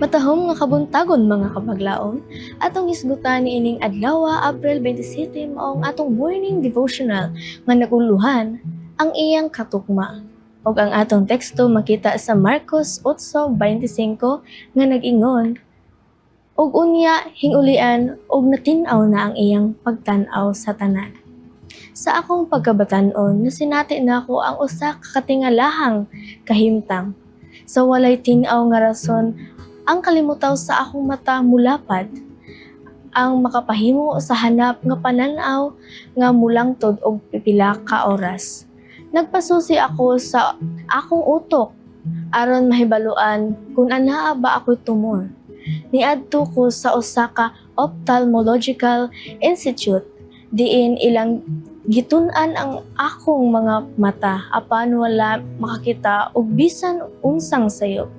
Matahom nga kabuntagon mga kapaglaon, atong hisgutan ni ining adlaw April 27 maong atong morning devotional nga naguluhan ang iyang katukma. Og ang atong teksto makita sa Marcos 8:25 nga nag-ingon, og unya hingulian og natin-aw na ang iyang pagtan-aw sa tanan. Sa akong pagkabatan-on, nasinati nako ang usa ka katingalahang kahimtang. Sa walay tin-aw nga rason, ang kalimutaw sa akong mata mulapad, ang makapahimo sa hanap nga pananaw nga mulangtod og pipila ka oras. Nagpasusi ako sa akong utok aron mahibaluan kung anaa ba ako'y tumor. Niadto ko sa usa ka ophthalmological institute diin ilang gitun-an ang akong mga mata apan wala makakita og bisan unsang sayop.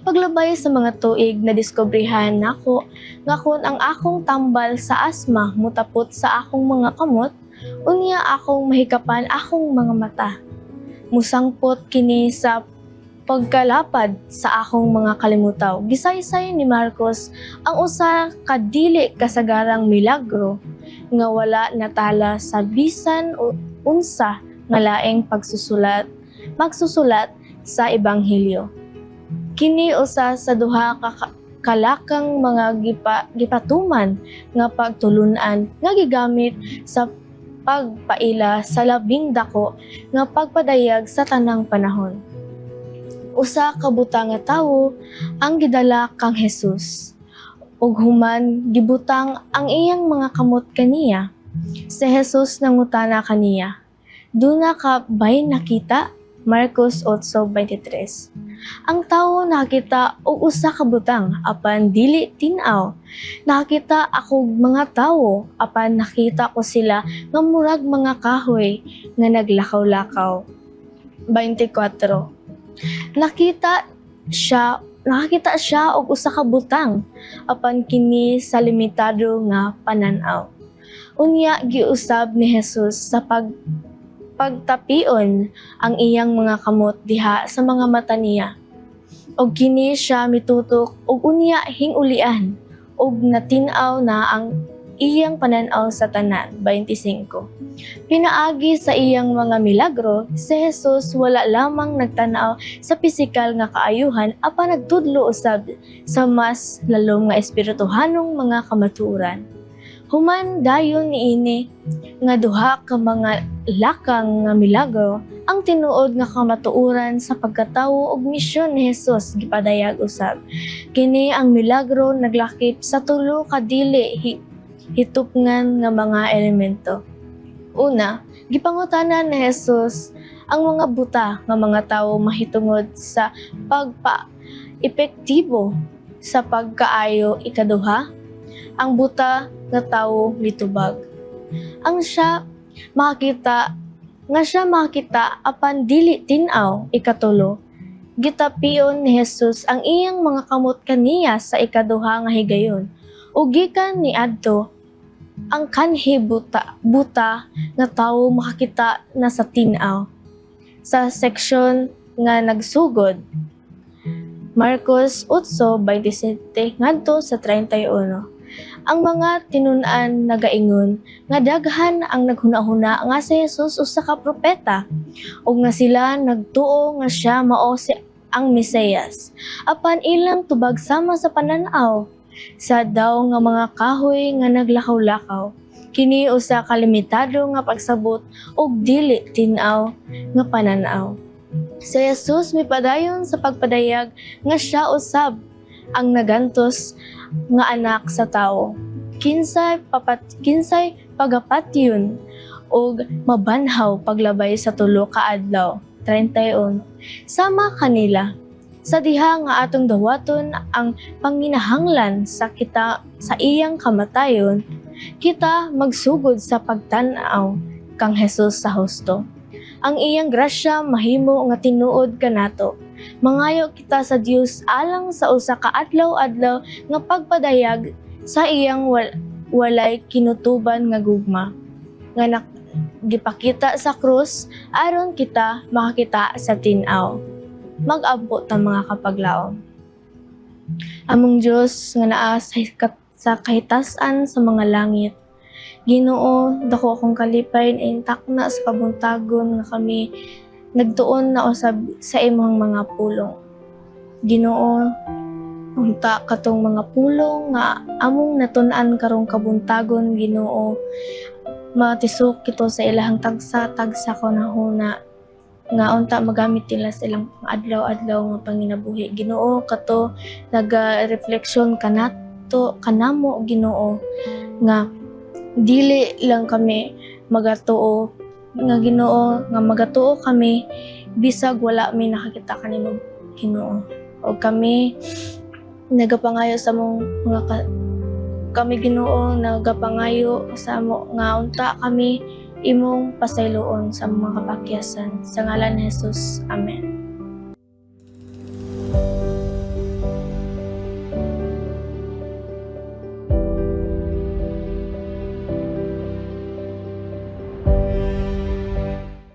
Paglabay sa mga tuig na diskubrihan nako nga kun ang akong tambal sa asma mutapot sa akong mga kamot, unya akong mahikapan akong mga mata. Musangpot kini sa pagkalapad sa akong mga kalimutaw. Gisaysay ni Marcos ang usa ka dili kasagarang milagro nga wala natala sa bisan unsa nga laing magsusulat sa ebanghelyo. Kini usa sa duha ka kalakang mga gipatuman nga pagtulunan nga gigamit sa pagpaila sa labing dako nga pagpadayag sa tanang panahon. Usa ka buta nga tawo ang gidala kang Hesus, ug human gibutang ang iyang mga kamot kaniya. Si Hesus nangutana kaniya, "Duna ka ba'y nakita?" Marcos 8:23. Ang tawo nakita og usa ka butang apan dili tin-aw. Nakita ako mga tawo apan nakita ko sila nga murag mga kahoy nga naglakaw-lakaw. 24. Nakita siya og usa ka butang apan kini sa limitado nga panan-aw. Unya giusab ni Hesus sa pagtapion ang iyang mga kamot diha sa mga mata niya. Og kini siya mitutok og unya hingulian og natin-aw na ang iyang panan-aw sa tanan. 25. Pinaagi sa iyang mga milagro, si Hesus wala lamang nagtan-aw sa pisikal nga kaayuhan apan nagtudlo usab sa mas lalom nga espirituhanong mga kamatuoran. Human dayon niini nga duha ka mga lakang nga milagro ang tinuod nga kamatuoran sa pagkatawo ug misyon ni Hesus gipadayag usab. Kini ang milagro naglakip sa tulo ka dili hitupngan nga mga elemento. Una, gipangutanan ni Hesus ang mga buta nga mga tawo mahitungod sa pagpa-epektibo sa pagkaayo. Ikaduha, ang buta nga tawo mitubag. Ang siya makita apan dili tin-aw. Ikatulo, gitapion ni Hesus ang iyang mga kamot kaniya sa ikaduha nga higayon. Ug gikan niadto ang kanhi buta nga tawo makakita na sa tin-aw. Sa seksyon nga nagsugod, Marcos 8:27 ngadto sa 31. Ang mga tinun-an nagaingon nga daghan ang naghuna-huna nga si Hesus usa ka propeta ug nga sila nagtuo nga siya mao ang Mesiyas. Apan ilang tubag sama sa panan-aw sa daw nga mga kahoy nga naglakaw-lakaw. Kini usa ka limitado nga pagsabot og dili tin-aw nga panan-aw. Si Hesus mipadayon sa pagpadayag nga siya usab ang nagantos nga anak sa tawo. Kinsay pagapatyon og mabanhaw paglabay sa tulo ka adlaw. 31. Sama kanila sa diha nga atong dawaton ang panginahanglan sa iyang kamatayon, kita magsugod sa pagtan-aw kang Hesus sa husto. Ang iyang grasya mahimo nga tinuod kanato. Mangayo kita sa Dios alang sa usa ka adlaw-adlaw nga pagpadayag sa iyang walay kinutuban nga gugma nga gipakita sa krus aron kita makakita sa tin-aw. Mag-abot ta mga kapaglaom. Among Dios nga naa sa kahitasan sa mga langit. Ginoo, dako akong kalipay na intakna sa kabuntagon nga kami nagtuon na usab sa imong mga pulong. Ginoo, unta katong mga pulong nga among natun-an karong kabuntagon, Ginoo, matisok kito sa ilahang tagsa-tagsa kunahuna nga unta magamit nila sa ilang adlaw-adlaw nga panginabuhi. Ginoo, kato naga-refleksyon kanamo, Ginoo, nga dili lang kami magatuo nga Ginoo, nga magatuo kami bisag wala mi nakakita kanimo, Ginoo. O kami nagapangayo sa mong kami Ginoo nagapangayo sa mo nga unta kami imong pasayloon sa mga kapakyasan sa ngalan ni Jesus. Amen.